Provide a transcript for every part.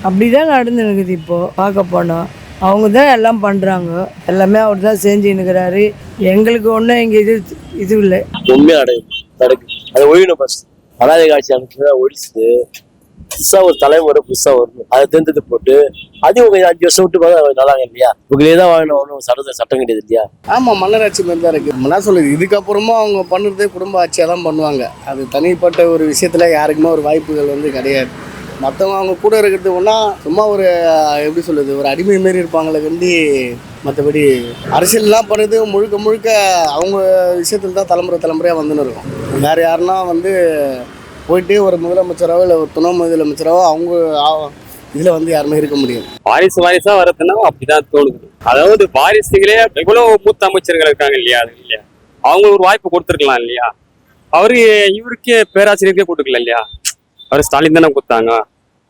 அப்படிதான் நடந்துனுக்குது இப்போ பார்க்க போனால். அவங்க தான் எல்லாம் பண்ணுறாங்க, எல்லாமே அவர் தான் செஞ்சுன்னுக்கிறாரு. எங்களுக்கு ஒன்றும் இங்கே இது இல்லை. உண்மையாக நடக்கு அதை ஒழியணும். ஃபர்ஸ்ட் அனாதை காட்சி அமைச்சு ஒழிச்சுது புதுசாக ஒரு தலைமுறை புதுசாக வரணும். அதை தேர்ந்தெடுத்து போட்டு அதையும் ஒரு 5 வருஷம் விட்டு பார்த்தா நல்லா இல்லையா? உங்களே தான் வாங்கணும், ஒன்றும் சட்டம் கிடையாது இல்லையா? ஆமாம், மன்னராட்சி மாதிரி தான் இருக்குது. என்ன சொல்லுது, இதுக்கப்புறமா அவங்க பண்ணுறதே குடும்ப ஆட்சியாக தான் பண்ணுவாங்க. அது தனிப்பட்ட ஒரு விஷயத்தில் யாருக்குமே ஒரு வாய்ப்புகள் கிடையாது. மற்றவங்க அவங்க கூட இருக்கிறது ஒன்றா சும்மா ஒரு எப்படி சொல்லுது, ஒரு அடிமை மாரி இருப்பாங்களே கண்டி. மற்றபடி அரசியல்லாம் பண்ணுறது முழுக்க முழுக்க அவங்க விஷயத்தில் தான் தலைமுறையாக வந்துன்னு இருக்கும். வேறு யாருன்னா போயிட்டு ஒரு முதலமைச்சராவோ இல்லை ஒரு துணை முதலமைச்சராவோ அவங்க இதில் யாருமே இருக்க முடியும். வாரிசா வரதுன்னா அப்படிதான் தோணுது. அதாவது வாரிசுகளே எவ்வளவு மூத்த அமைச்சர்கள் இருக்காங்க இல்லையா, அது இல்லையா அவங்க ஒரு வாய்ப்பு கொடுத்துருக்கலாம் இல்லையா? இவருக்கே பேராசிரியருக்கே கொடுக்கல இல்லையா? அவர் ஸ்டாலின் தானே கொடுத்தாங்க.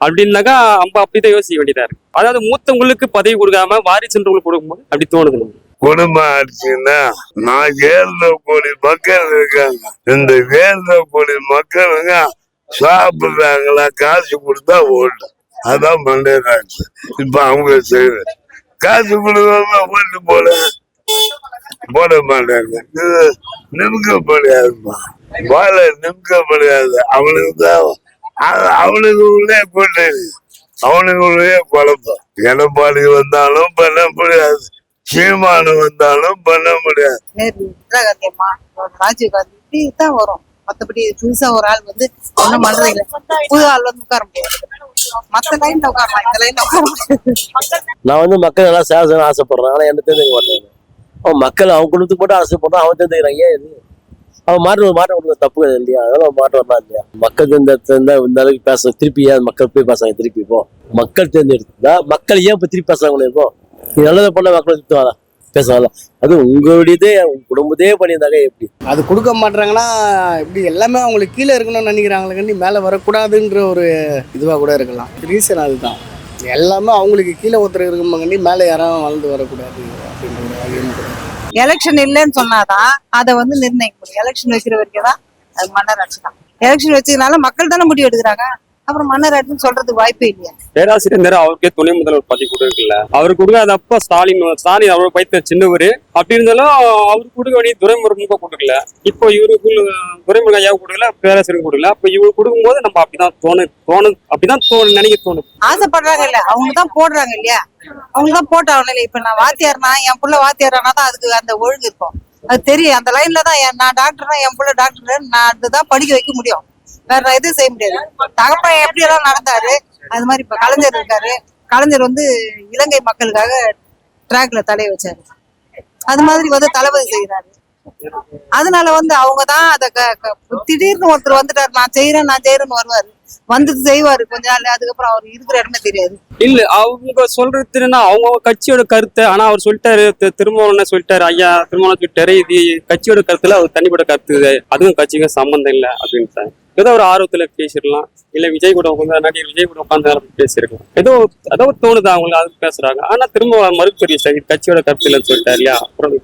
அப்படின்னாக்கா அப்படிதான் யோசிக்க வேண்டியதா இருக்கு. அதாவது மூத்தவங்களுக்கு பதவி கொடுக்காம வாரிசுன்றவங்களுக்கு கொடுக்கும்போது அப்படி தோணுது. குடும்ப ஆட்சின்னா 700 கோடி மக்கள் இருக்காங்க. இந்த 700 கோடி மக்களுங்க சாப்பிடுறாங்களா? காசு கொடுத்தா ஓட்டு. அதான் மண்டேன் ஆட்சி. இப்ப அவங்க செய்யற காசு கொடுக்காம ஓட்டு போட மாட்டாங்க. இது நிமிக்கப்படையாதுமா, வாழ நிமிக்கப்படையாது. அவனுக்கு தான் அவனுக்கு உள்ளே கூட்டணி, அவனுக்கு உள்ளே குழப்பம். எடப்பாடி வந்தாலும் பண்ண முடியாது, சீமானு வந்தாலும் பண்ண முடியாது. ராஜீவ் காந்தி தான் வரும். மற்றபடி புதுசா ஒரு ஆள் ஒன்றும் பண்றது இல்லை. புது ஆள் உட்கார முடியாது. மற்ற லைன்ல உட்காரலாம், இந்த லைன்ல உட்கார முடியாது. நான் மக்கள் எல்லாம் சேவை செய்ய ஆசைப்படுறேன். ஆனா என்ன தெரிஞ்சுக்க மாட்டேன். அவன் மக்கள் அவங்க குடும்பத்துக்கு போட்டு ஆசைப்படுறான், அவன் தெரிஞ்சுக்கிறான். ஏன் இது அவன் மாற்றம் கொடுக்க தப்பு கிடையாது இல்லையா? அதெல்லாம் மாற்றம் தான் இல்லையா? மக்கள் இந்த அளவுக்கு பேச திருப்பி ஏன் மக்கள் போய் பேசுறாங்க? திருப்பி இப்போ மக்கள் தேர்ந்தெடுத்தா மக்கள் ஏன் இப்போ திருப்பி பேசுறாங்களே? இப்போ நீ நல்லதை பண்ண மக்கள் திட்டுவாங்க, பேசுவாங்க. அது உங்களுடையதே குடும்பத்தே பண்ணியிருந்தாங்க. எப்படி அது கொடுக்க மாட்டாங்கன்னா இப்படி எல்லாமே அவங்களுக்கு கீழே இருக்கணும்னு நினைக்கிறாங்களே, மேலே வரக்கூடாதுன்ற ஒரு இதுவாக கூட இருக்கலாம். ரீசன் அதுதான். எல்லாமே அவங்களுக்கு கீழே ஒருத்தர் இருக்கும்போது மேலே யாரும் வளர்ந்து வரக்கூடாது அப்படின்ற ஒரு வகையும் கூட. எலெக்ஷன் இல்லைன்னு சொன்னாதான் அதை நிர்ணயிக்க முடியும். எலெக்ஷன் வைக்கிற வரைக்கும் தான் அது மன்னராட்சி தான். எலெக்ஷன் வச்சதுனால மக்கள் தானே முடிவு எடுக்கிறாங்க. அப்புறம் மன்னராட்சின்னு சொல்றதுக்கு வாய்ப்பே இல்லையா? பேராசிரியர் நேரம் அவருக்கே துணை முதல்வர் பதவி கொடுக்கல. அவரு கொடுக்காதப்ப ஸ்டாலின் அவரோட பைத்த சின்னவரு. அப்படி இருந்தாலும் அவரு கொடுக்க வேண்டிய துரைமுருகனுக்கு கொடுக்கல. இப்போ இவருக்கு துரைமுருகன் ஐயாவும் கொடுக்கல, பேராசிரியர் கொடுக்கல. அப்ப இவரு கொடுக்கும்போது நம்ம அப்படிதான் நினைக்க தோணும். ஆசைப்படுறாங்க இல்ல, அவங்க தான் போடுறாங்க இல்லையா? அவங்க தான் போட்டாங்க இல்லையா? இப்ப நான் வாத்தியார்னா என் புள்ள வாத்தியாரானா தான் அதுக்கு அந்த ஒழுங்கு இருக்கும். அது தெரியும். அந்த லைன்ல தான் நான் டாக்டர்னா என் புள்ள டாக்டர் நான் அதுதான் படிக்க வைக்க முடியும். வேற எதுவும் செய்ய முடியாது. தகப்பன் எப்படி எல்லாம் நடந்தாரு அது மாதிரி இப்ப கலைஞர் இருக்காரு. கலைஞர் இலங்கை மக்களுக்காக டிராக்ல தலைய வச்சாரு. அது மாதிரி தளபதி செய்யறாரு. அதனால அவங்கதான் அத திடீர்னு ஒருத்தர் வந்துட்டாரு, நான் செய்யறேன்னு வருவாரு, செய்வாரு கொஞ்ச நாள். அதுக்கப்புறம் அவர் இருக்கிற இடமே தெரியாது. இல்ல அவங்க சொல்றதுன்னா அவங்க கட்சியோட கருத்தை. ஆனா அவர் சொல்லிட்டாரு, திருமணம் சொல்லிட்டாரு, ஐயா திருமணம் சொல்லிட்டாரு. இது கட்சியோட கருத்துல அவர் தனிப்பட்ட கருத்து, அதுவும் கட்சிக்கும் சம்பந்தம் இல்லை அப்படின்னு ஏதோ ஒரு ஆர்வத்துல பேசிடலாம். இல்ல விஜய் கூட நடிகர் விஜய் கூட உட்காந்து பேசிருக்கலாம். ஏதோ தோணுது அவங்களுக்கு, அது பேசுறாங்க. ஆனா திரும்ப மறுபெரிய கட்சியோட கருத்து இல்லைன்னு சொல்லிட்டாரு இல்லையா? அப்புறம்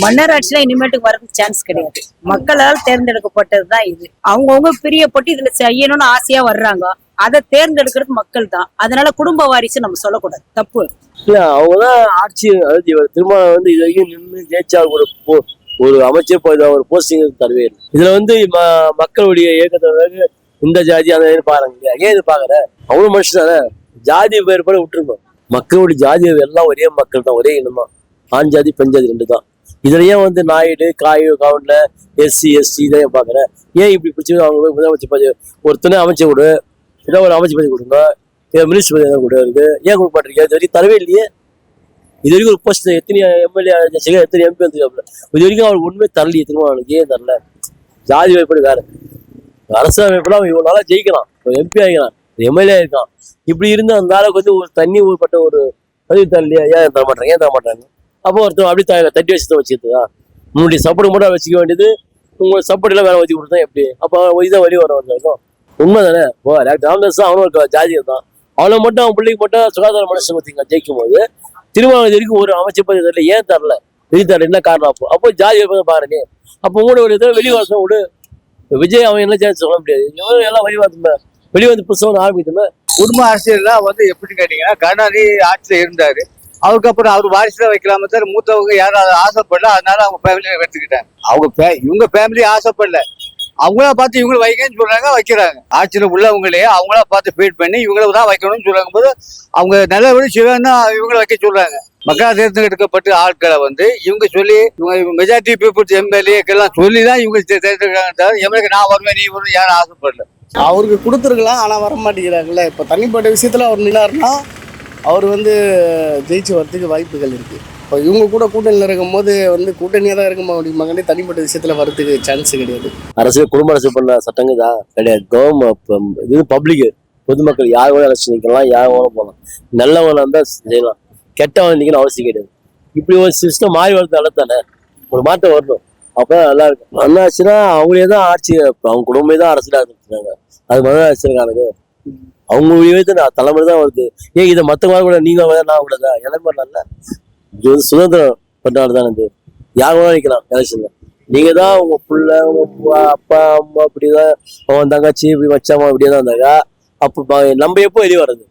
மன்னராட்சியில இனிமேட்டுக்கு வரதுக்கு சான்ஸ் கிடையாது. மக்களால் தேர்ந்தெடுக்கப்பட்டதுதான் இது. அவங்கவுங்க பிரியப்பட்டு இதுல செய்யணும்னு ஆசையா வர்றாங்க. அதை தேர்ந்தெடுக்கிறது மக்கள் தான். அதனால குடும்ப வாரிசு நம்ம சொல்லக்கூடாது, தப்பு இல்ல. அவங்கதான் ஆட்சி, அதாவது திருமணம் இது வரைக்கும் நின்று ஜெயிச்சா ஒரு அமைச்சர் ஒரு போஸ்டிங் தருவே இல்லை. இதுல மக்களுடைய இயக்கத்தை இந்த ஜாதி அந்த பாருங்க. ஏன் இது பாக்குற? அவ்வளவு மனுஷன் தானே. ஜாதி வேறுபாடு விட்டுருக்கோம். மக்களுடைய ஜாதி எல்லாம் ஒரே மக்கள் தான், ஒரே இனம் தான். ஆண் ஜாதி பெண் ஜாதி 2 தான். இதுலயே நாயுடு கவுண்ட்ல SC ST இதையும் பாக்குற. ஏன் இப்படி பிடிச்சி அவங்க முதலமைச்சர் ஒரு துணை அமைச்சர் கொடு, ஏதோ ஒரு அமைச்சர் பதவி கொடுங்க, மினிஸ்டர் பதவி கூட இருக்கு. ஏன் கொடுக்க மாட்டீங்க? இது வரைக்கும் தரவே இல்லையே. இது வரைக்கும் ஒரு போஸ்ட் எத்தனை MLA எத்தனை MP வந்துருக்காப்ல, இது வரைக்கும் அவருக்கு ஒண்ணுமே தரலையே. திரும்ப ஏன் தரல? ஜாதி வாய்ப்பாடு வேற. அரசாங்க வாய்ப்புல அவன் இவ்வளவு நாளா ஜெயிக்கலாம், MP ஆகிக்கலாம், MLA இருக்கான். இப்படி இருந்து அந்த ஆளுக்கு ஒரு தண்ணி ஊர்பட்ட ஒரு பதவி தரலையா? ஏன் தர மாட்டாங்க? அப்போ ஒருத்தர் அப்படி தட்டி வச்சு வச்சுக்கிட்டா உங்களுடைய சப்போர்ட் மட்டும் வச்சுக்க வேண்டியது. உங்க சப்போர்ட் எல்லாம் வேலை வச்சு கொடுத்தா எப்படி? அப்போ இதான் வழி வர வந்தாலும் உண்மை தானே. ராமதாஸ் தான் அவனும் ஜாதியம் தான். அவனை மட்டும் அவன் பிள்ளைக்கு மட்டும் சுகாதார மனுஷன் பார்த்தீங்க ஜெயிக்கும் போது திருமணம் வரைக்கும் ஒரு அமைச்சர் பதவி தரல. ஏன் தரல? தரல என்ன காரணம்? அப்போ ஜாதி பாருங்க. அப்போ உங்களோட ஒரு இதை வெளிவாசம் விடு. விஜய் அவன் என்ன சொல்ல முடியாது. எல்லாம் வெளிவாசம் வெளிவந்து புதுசாக ஆரம்பிக்கணும். குடும்ப அரசியல்லாம் வந்து எப்படி கேட்டீங்கன்னா கருணாநிதி ஆட்சியில் இருந்தாரு. அவருக்கு அப்புறம் அவர் வாரிசுல வைக்கலாம சார், மூத்தவங்க யாரும் அதை ஆசைப்படல, அதனால அவங்க ஃபேமிலியை எடுத்துக்கிட்டாங்க. இவங்க ஃபேமிலி ஆசைப்படல, அவங்களா பார்த்து இவங்களை வைக்கன்னு சொல்றாங்க, வைக்கிறாங்க. ஆட்சியில் உள்ளவங்களே அவங்களா பார்த்து ஃபீட் பண்ணி இவங்கள தான் வைக்கணும்னு சொல்றாங்க போது அவங்க நல்லபடி சிவன்னா இவங்களை வைக்க சொல்றாங்க. மக்களால் தேர்ந்தெடுக்கப்பட்ட ஆட்களை வந்து இவங்க சொல்லி இவங்க மெஜாரிட்டி பீப்புள்ஸ் எம்எல்ஏக்கெல்லாம் சொல்லி தான் இவங்க தேர்ந்தெடுக்கிறாங்க. தவிர எம்எல்ஏக்கு நான் வருவேன் நீ வருவேன் யாரும் ஆசைப்படல. அவருக்கு கொடுத்துருக்கலாம், ஆனால் வர மாட்டேங்கிறாங்கல்ல. இப்போ தனிப்பட்ட விஷயத்தில் அவர் நின்னாருன்னா அவர் வந்து ஜெயிச்சு வரதுக்கு வாய்ப்புகள் இருக்குது. இப்போ இவங்க கூட கூட்டணியில் இருக்கும்போது வந்து கூட்டணியாக தான் இருக்க முடியுமாங்கன்னே தனிப்பட்ட விஷயத்தில் வரதுக்கு சான்ஸ் கிடையாது. அரசியல் குடும்ப அரசியல் பண்ண சட்டங்கள் தான் கிடையாது. கவர்மெண்ட் இது பப்ளிக் பொதுமக்கள் யார் வேணா அரசு நிற்கலாம், யார் வேணா போகலாம். நல்லவங்க இருந்தால் செய்யலாம், கெட்டவங்க நிற்கணும் அவசியம் கிடையாது. இப்படி ஒரு சிஸ்டம் மாறி வரது நல்லது தானே, ஒரு மாற்றம் வரணும், அப்போ நல்லா இருக்கும். என்ன ஆச்சுன்னா அவங்களே தான் ஆட்சி, அவங்க குடும்பமே தான் அரசியலாக இருந்துருக்காங்க. அது மாதிரி தான் அரசியல்காரங்க அவங்க விதத்தை தலைமுறை தான் வருது. ஏன் இதை மற்றவங்க கூட நீங்க நான் கூடதா எல்லாமே நல்ல இது வந்து சுதந்திரம் பண்ணாடு தானே. இது யார் வேணா நிற்கலாம் எலெக்ஷன்ல. நீங்க தான் உங்க புள்ள உங்க அப்பா அம்மா அப்படிதான் அவன் தங்கச்சி இப்படி வச்சாமா இப்படியே தான் இருந்தாங்க. அப்போ நம்ம எப்போ வெளியே வர்றது?